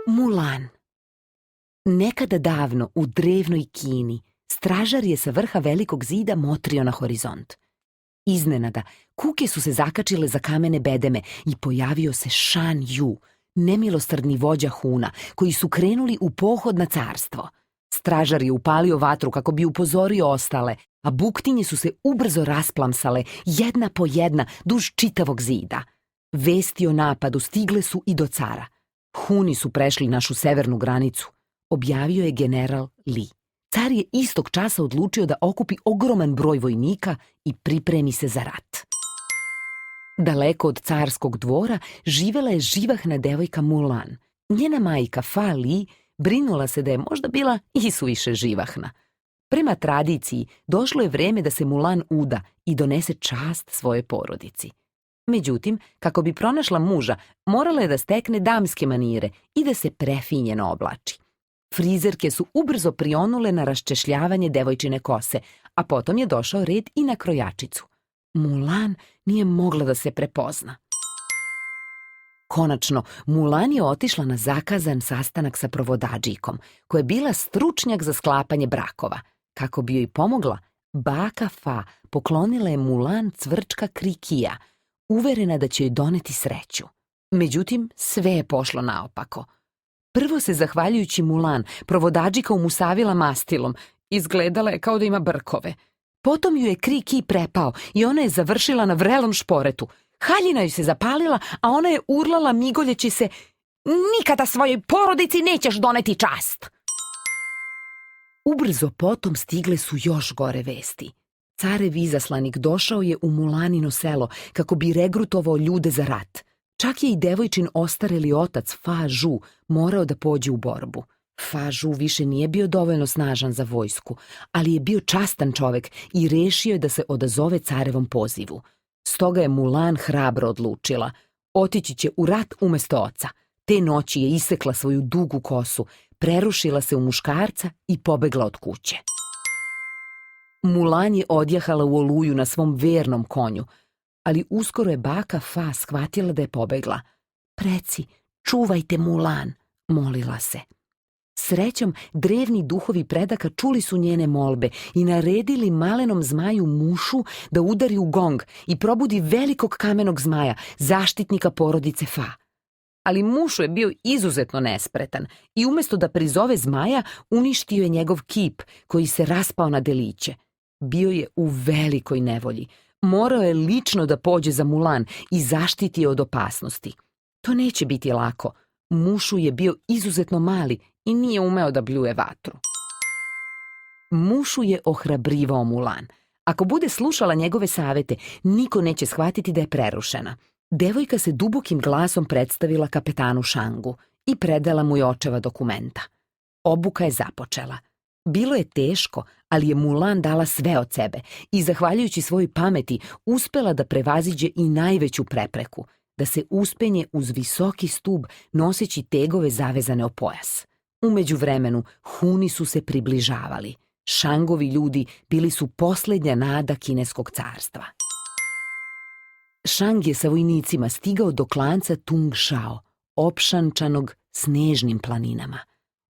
Mulan. Nekada davno u drevnoj Kini stražar je sa vrha velikog zida motrio na horizont. Iznenada, kuke su se zakačile za kamene bedeme i pojavio se Shan Yu, nemilosrdni vođa Huna, koji su krenuli u pohod na carstvo. Stražar je upalio vatru kako bi upozorio ostale, a buktinje su se ubrzo rasplamsale, jedna po jedna, duž čitavog zida. Vesti o napadu stigle su i do cara. Huni su prešli našu severnu granicu, objavio je general Li. Car je istog časa odlučio da okupi ogroman broj vojnika i pripremi se za rat. Daleko od carskog dvora živela je živahna devojka Mulan. Njena majka Fa Li brinula se da je možda bila i suviše živahna. Prema tradiciji, došlo je vreme da se Mulan uda i donese čast svojoj porodici. Međutim, kako bi pronašla muža, morala je da stekne damske manire i da se prefinjeno oblači. Frizerke su ubrzo prionule na raščešljavanje devojčine kose, a potom je došao red i na krojačicu. Mulan nije mogla da se prepozna. Konačno, Mulan je otišla na zakazan sastanak sa provodadžikom, koja je bila stručnjak za sklapanje brakova. Kako bi joj pomogla, baka Fa poklonila je Mulan cvrčka krikija, uverena da će joj doneti sreću. Međutim, sve je pošlo naopako. Prvo se, zahvaljujući Mulan, provodadžika umusavila mastilom. Izgledala je kao da ima brkove. Potom ju je kriki prepao i ona je završila na vrelom šporetu. Haljina joj se zapalila, a ona je urlala migoljeći se: "Nikada svojoj porodici nećeš doneti čast!" Ubrzo potom stigle su još gore vesti. Carev izaslanik došao je u Mulanino selo kako bi regrutovao ljude za rat. Čak je i devojčin ostareli otac Fa Zhu morao da pođe u borbu. Fa Zhu više nije bio dovoljno snažan za vojsku, ali je bio častan čovek i rešio je da se odazove carevom pozivu. Stoga je Mulan hrabro odlučila: otići će u rat umesto oca. Te noći je isekla svoju dugu kosu, prerušila se u muškarca i pobegla od kuće. Mulan je odjahala u oluju na svom vernom konju, ali uskoro je baka Fa shvatila da je pobegla. "Preci, čuvajte Mulan," molila se. Srećom, drevni duhovi predaka čuli su njene molbe i naredili malenom zmaju Mušu da udari u gong i probudi velikog kamenog zmaja, zaštitnika porodice Fa. Ali Mušu je bio izuzetno nespretan i umesto da prizove zmaja, uništio je njegov kip koji se raspao na deliće. Bio je u velikoj nevolji. Morao je lično da pođe za Mulan i zaštiti je od opasnosti. To neće biti lako. Mušu je bio izuzetno mali i nije umeo da bljuje vatru. Mušu je ohrabrivao Mulan. Ako bude slušala njegove savete, niko neće shvatiti da je prerušena. Devojka se dubokim glasom predstavila kapetanu Shangu i predala mu je očeva dokumenta. Obuka je započela. Bilo je teško, ali je Mulan dala sve od sebe i, zahvaljujući svojoj pameti, uspela da prevaziđe i najveću prepreku, da se uspenje uz visoki stub noseći tegove zavezane o pojas. U međuvremenu, Huni su se približavali. Shangovi ljudi bili su posljednja nada kineskog carstva. Shang je sa vojnicima stigao do klanca Tung Shao, opšančanog snežnim planinama.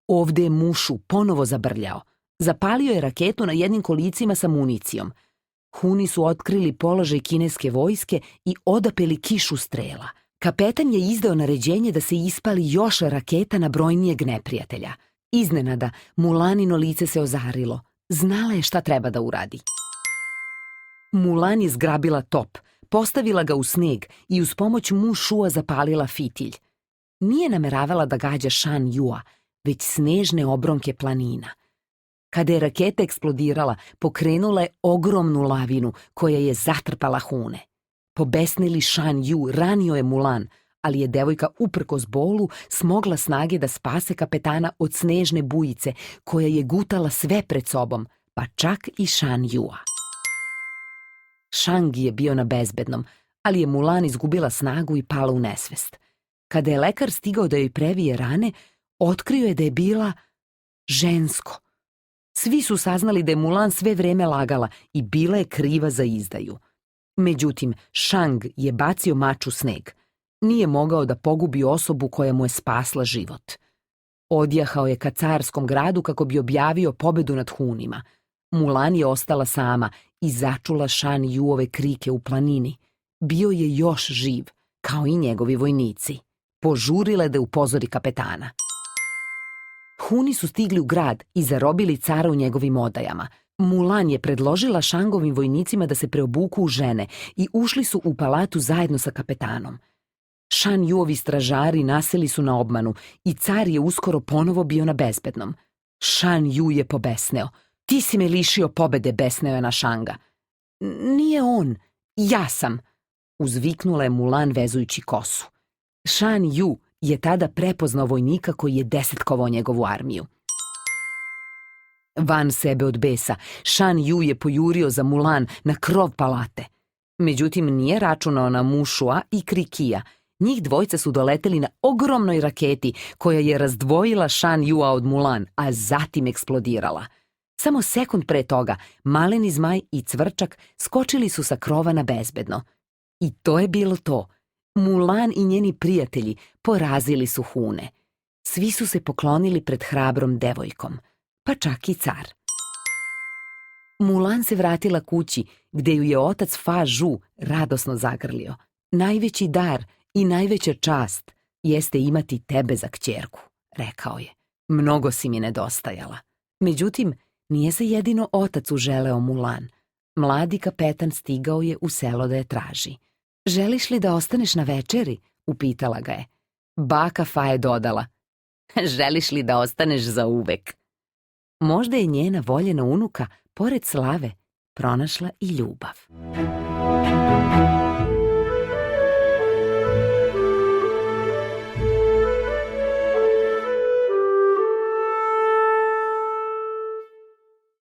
Ovde je Mušu ponovo zabrljao. Zapalio je raketu na jednim kolicima sa municijom. Huni su otkrili položaj kineske vojske i odapeli kišu strela. Kapetan je izdao naređenje da se ispali još raketa na brojnijeg neprijatelja. Iznenada, Mulanino lice se ozarilo. Znala je šta treba da uradi. Mulan je zgrabila top, postavila ga u sneg i uz pomoć Mušua zapalila fitilj. Nije nameravala da gađa Shan Yua, već snežne obronke planina. Kada je raketa eksplodirala, pokrenula je ogromnu lavinu koja je zatrpala Hune. Pobesnili Shan Yu ranio je Mulan, ali je devojka uprkos bolu smogla snage da spase kapetana od snežne bujice koja je gutala sve pred sobom, pa čak i Shan Yua. Shang je bio na bezbednom, ali je Mulan izgubila snagu i pala u nesvest. Kada je lekar stigao da joj previje rane, otkrio je da je bila žensko. Svi su saznali da je Mulan sve vreme lagala i bila je kriva za izdaju. Međutim, Shang je bacio mač u sneg. Nije mogao da pogubi osobu koja mu je spasla život. Odjahao je ka carskom gradu kako bi objavio pobedu nad Hunima. Mulan je ostala sama i začula Shan Yuove krike u planini. Bio je još živ, kao i njegovi vojnici. Požurila je da upozori kapetana. Huni su stigli u grad i zarobili cara u njegovim odajama. Mulan je predložila Shangovim vojnicima da se preobuku u žene i ušli su u palatu zajedno sa kapetanom. Shan Yuovi stražari naseli su na obmanu i car je uskoro ponovo bio na bezbednom. Shan Yu je pobesneo. Ti si me lišio pobede, besneo je na Shanga. Nije on, ja sam, uzviknula je Mulan vezujući kosu. Shan Yu je tada prepoznao vojnika koji je desetkovao njegovu armiju. Van sebe od besa, Shan Yu je pojurio za Mulan na krov palate. Međutim, nije računao na Mušua i Krikija. Njih dvojica su doleteli na ogromnoj raketi koja je razdvojila Shan Yua od Mulan, a zatim eksplodirala. Samo sekund pre toga, maleni zmaj i cvrčak skočili su sa krova na bezbedno. I to je bilo to. Mulan i njeni prijatelji porazili su Hune. Svi su se poklonili pred hrabrom devojkom, pa čak i car. Mulan se vratila kući, gde ju je otac Fa Zhu radosno zagrlio. Najveći dar i najveća čast jeste imati tebe za kćerku, rekao je. Mnogo si mi nedostajala. Međutim, nije se jedino otac uželeo Mulan. Mladi kapetan stigao je u selo da je traži. Želiš li da ostaneš na večeri? Upitala ga je. Baka Fa je dodala. Želiš li da ostaneš za uvek? Možda je njena voljena unuka, pored slave, pronašla i ljubav.